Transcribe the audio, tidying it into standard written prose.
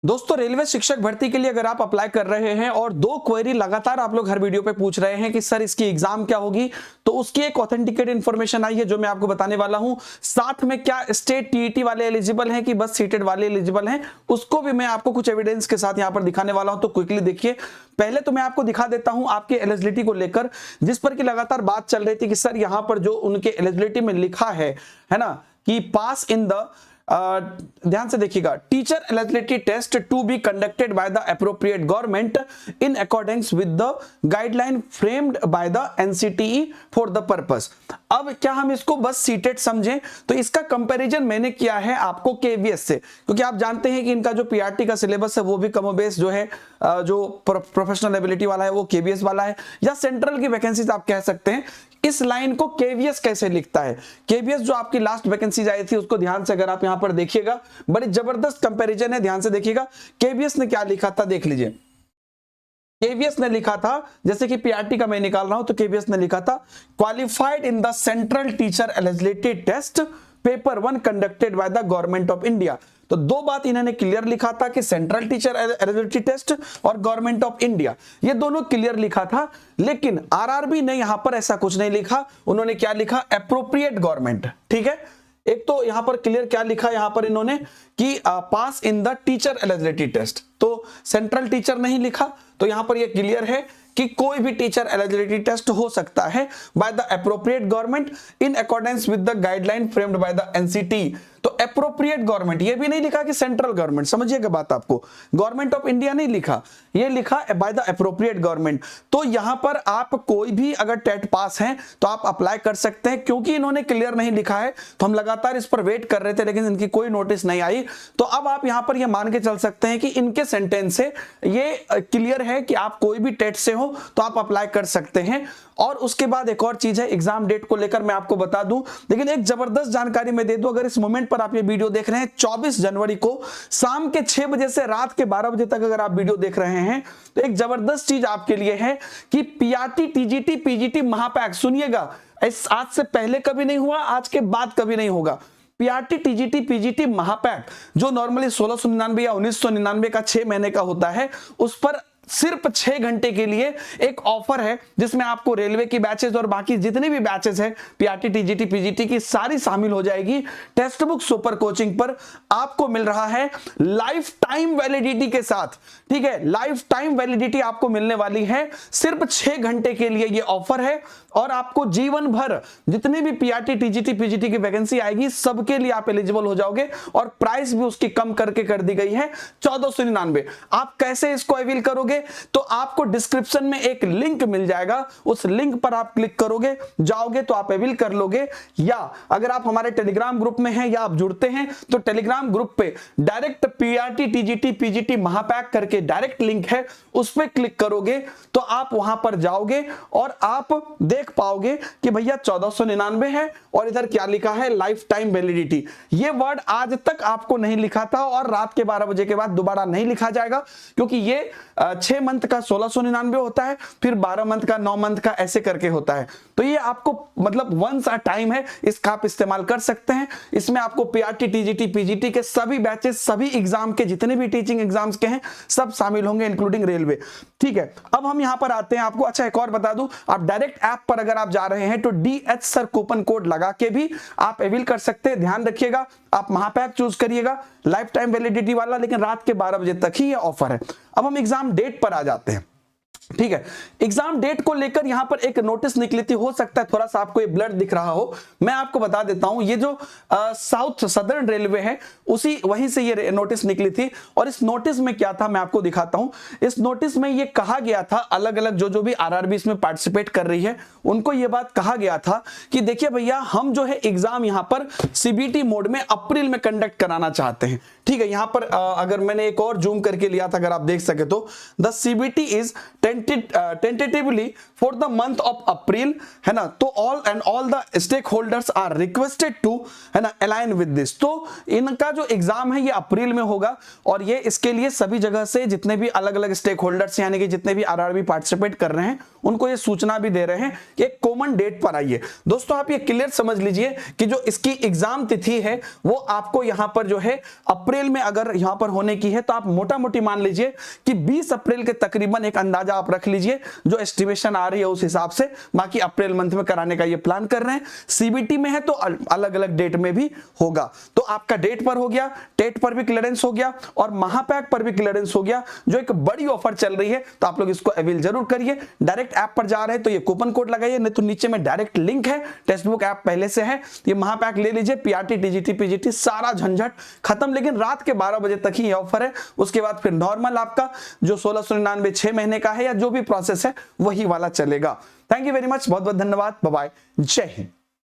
दोस्तों रेलवे शिक्षक भर्ती के लिए अगर आप अप्लाई कर रहे हैं और दो क्वेरी लगातार आप लोग हर वीडियो पे पूछ रहे हैं कि सर इसकी एग्जाम क्या होगी, तो उसकी एक ऑथेंटिकेट इन्फॉर्मेशन आई है जो मैं आपको बताने वाला हूं। साथ में क्या स्टेट टीईटी वाले एलिजिबल हैं कि बस सीटेड वाले एलिजिबल हैं, उसको भी मैं आपको कुछ एविडेंस के साथ यहां पर दिखाने वाला हूं। तो क्विकली देखिए, पहले तो मैं आपको दिखा देता हूं आपके एलिजिबिलिटी को लेकर, जिस पर कि लगातार बात चल रही थी कि सर यहां पर जो उनके एलिजिबिलिटी में लिखा है ना, कि पास इन द ध्यान से देखिएगा, teacher eligibility test to be conducted by the appropriate government in accordance with the guideline framed by the NCTE for the purpose. अब क्या हम इसको बस सीटेड समझें, तो इसका कंपैरिजन मैंने किया है आपको केवीएस से, क्योंकि आप जानते हैं कि इनका जो पीआरटी का सिलेबस है वो भी कमोबेश जो है जो प्रोफेशनल एबिलिटी वाला है वो केवीएस वाला है, या सेंट्रल की वैकेंसीज आप कह सकते हैं। इस लाइन को केवीएस कैसे लिखता है, केवीएस जो आपकी लास्ट वैकेंसीज आई थी उसको ध्यान से अगर आप यहां पर देखिएगा, बड़ी जबरदस्त कंपैरिजन है, ध्यान से देखिएगा। केवीएस ने क्या लिखा था देख लीजिए। केवीएस ने लिखा था, जैसे कि पीआरटी का मैं निकाल रहा हूं, तो केवीएस ने लिखा था qualified in the central teacher eligibility test paper 1 conducted by the government of India. तो दो बात इन्होंने क्लियर लिखा था कि सेंट्रल टीचर एलिजिबिलिटी टेस्ट और गवर्नमेंट ऑफ इंडिया, ये दोनों क्लियर लिखा था। लेकिन आरआरबी ने यहां पर ऐसा कुछ नहीं लिखा, उन्होंने क्या लिखा, अप्रोप्रिएट गवर्नमेंट। ठीक है, एक तो यहां पर क्लियर क्या लिखा यहां पर इन्होंने कि pass in the teacher eligibility test, तो सेंट्रल टीचर नहीं लिखा, तो यहां पर ये क्लियर है कि कोई भी टीचर एलिजिबिलिटी टेस्ट हो सकता है bye the appropriate government in accordance with the guideline framed by the NCT. तो अप्रोप्रिएट गवर्नमेंट, ये भी नहीं लिखा कि सेंट्रल गवर्नमेंट, समझिएगा बात, आपको गवर्नमेंट ऑफ इंडिया नहीं लिखा, ये लिखा बाय द अप्रोप्रिएट गवर्नमेंट। तो यहां पर आप कोई भी अगर टेट पास हैं तो आप अप्लाई कर सकते हैं, क्योंकि इन्होंने क्लियर नहीं लिखा है तो हम लगातार इस पर वेट कर रहे थे, लेकिन इनकी कोई नोटिस नहीं आई। तो अब आप यहां पर ये मान के चल सकते हैं कि इनके सेंटेंस से ये क्लियर है कि आप कोई भी टेट से हो तो आप अप्लाई कर सकते हैं। और उसके बाद एक और चीज है, एग्जाम डेट को लेकर मैं आपको बता दूं, लेकिन एक जबरदस्त जानकारी मैं दे दूं, अगर इस मोमेंट पर आप ये वीडियो देख रहे हैं 24 जनवरी को शाम के 6 बजे से रात के 12 बजे तक अगर आप वीडियो देख रहे हैं, तो एक जबरदस्त चीज आपके लिए है कि पीआरटी टीजीटी पीजीटी महापैक, सुनिएगा, आज से पहले कभी नहीं हुआ, आज के बाद कभी नहीं होगा। पीआरटी टीजीटी पीजीटी महापैक जो नॉर्मली 1699 या 1999 का 6 महीने का होता है, उस पर सिर्फ 6 घंटे के लिए एक ऑफर है, जिसमें आपको रेलवे की बैचेस और बाकी जितनी भी बैचेस है पीआरटी टीजीटी पीजीटी की सारी शामिल हो जाएगी। टेक्स्ट बुक सुपर कोचिंग पर आपको मिल रहा है लाइफ टाइम वैलिडिटी के साथ। ठीक है, लाइफ टाइम वैलिडिटी आपको मिलने वाली है, सिर्फ 6 घंटे के लिए ये ऑफर है, और आपको जीवन भर जितनी भी पीआरटी टीजीटी पीजीटी की वैकेंसी आएगी सबके लिए आप एलिजिबल हो जाओगे, और प्राइस भी उसकी कम करके कर दी गई है 1499। आप कैसे इसको अवेल करोगे, तो आपको डिस्क्रिप्शन में एक लिंक मिल जाएगा, उस लिंक पर आप क्लिक करोगे, जाओगे तो आप अवेल कर लोगे। या अगर आप हमारे टेलीग्राम ग्रुप में हैं या आप जुड़ते हैं तो टेलीग्राम ग्रुप पे डायरेक्ट पीआरटी टीजीटी पीजीटी महापैक करके डायरेक्ट लिंक है, उस पर क्लिक करोगे तो आप वहां पर जाओगे और आप देख पाओगे कि भैया 1499 है, और इधर क्या लिखा है, लाइफ टाइम वैलिडिटी। ये वर्ड आज तक आपको नहीं लिखा था, और रात के 12 बजे के बाद दोबारा नहीं लिखा जाएगा, क्योंकि ये 6 मंथ का 1699 होता है, फिर 12 मंथ का 9 मंथ का ऐसे करके होता है। तो ये आपको मतलब वंस अ टाइम है, इसका आप इस्तेमाल कर सकते हैं। इसमें आपको पीआरटी टीजीटी पीजीटी के सभी बैचेस, सभी एग्जाम के जितने भी टीचिंग एग्जाम्स के हैं सब शामिल होंगे, इंक्लूडिंग रेलवे। ठीक है, अब हम यहां पर आते हैं आपको, अच्छा एक और बता दूं, आप डायरेक्ट ऐप पर अगर आप जा रहे हैं तो DH सर कूपन कोड लगा के भी आप अवेल कर सकते हैं। ध्यान रखिएगा, आप महापैक चूज करिएगा, लाइफ टाइम वैलिडिटी वाला, लेकिन रात के 12 बजे तक ही ये ऑफर है। अब हम एग्जाम डेट पर आ जाते हैं। ठीक है, एग्जाम डेट को लेकर यहां पर एक नोटिस निकली थी, हो सकता है थोड़ा सा आपको ये ब्लड दिख रहा हो, मैं आपको बता देता हूं, ये जो साउथ सदर्न रेलवे है उसी वहीं से ये नोटिस निकली थी। और इस नोटिस में क्या था मैं आपको दिखाता हूं। इस नोटिस में ये कहा गया था, अलग अलग जो भी आरआरबी इसमें पार्टिसिपेट कर रही है उनको ये बात कहा गया था कि देखिए भैया, हम जो है एग्जाम यहां पर सीबीटी मोड में अप्रैल में कंडक्ट कराना चाहते हैं। ठीक है, यहां पर अगर मैंने एक और जूम करके लिया था, अगर आप देख सके तो the CBT is tentatively for the month of April, है ना। तो all the stakeholders are requested to, है ना, अलाइन विद दिस। तो इनका जो एग्जाम है ये अप्रैल में होगा और ये इसके लिए सभी जगह से जितने भी अलग अलग स्टेक होल्डर्स यानी कि जितने भी आरआरबी पार्टिसिपेट कर रहे हैं उनको ये सूचना भी दे रहे हैं कि एक कॉमन डेट पर आइए। दोस्तों आप ये क्लियर समझ लीजिए कि जो इसकी एग्जाम तिथि है वो आपको यहां पर जो है अप्रैल में अगर यहां पर होने की है तो आप मोटा मोटी मान लीजिए कि 20 अप्रैल के तकरीबन एक अंदाजा आप रख लीजिए, जो एस्टिमेशन आ रही है उस हिसाब से। बाकी अप्रैल मंथ में कराने का ये प्लान कर रहे हैं। सीबीटी में है तो अलग अलग डेट में भी होगा। तो आपका डेट पर हो गया, टेट पर भी क्लियरेंस हो गया और महापैक पर भी क्लियरेंस हो गया, जो एक बड़ी ऑफर चल रही है। तो आप लोग इसको अवेल जरूर करिए। डायरेक्ट ऐप पर जा रहे हैं तो ये कूपन कोड लगाइए, नहीं तो नीचे में डायरेक्ट लिंक है, टेक्स्ट बुक ऐप पहले से है। ये महापैक ले लीजिए, पीआरटी टीजीटी पीजीटी सारा झंझट खत्म। लेकिन रात के 12 बजे तक ही ये ऑफर है, उसके बाद फिर नॉर्मल आपका जो 1699 6 महीने का है या जो भी प्रोसेस है वही वाला चलेगा। थैंक यू वेरी मच, बहुत बहुत धन्यवाद, बाय बाय, जय हिंद।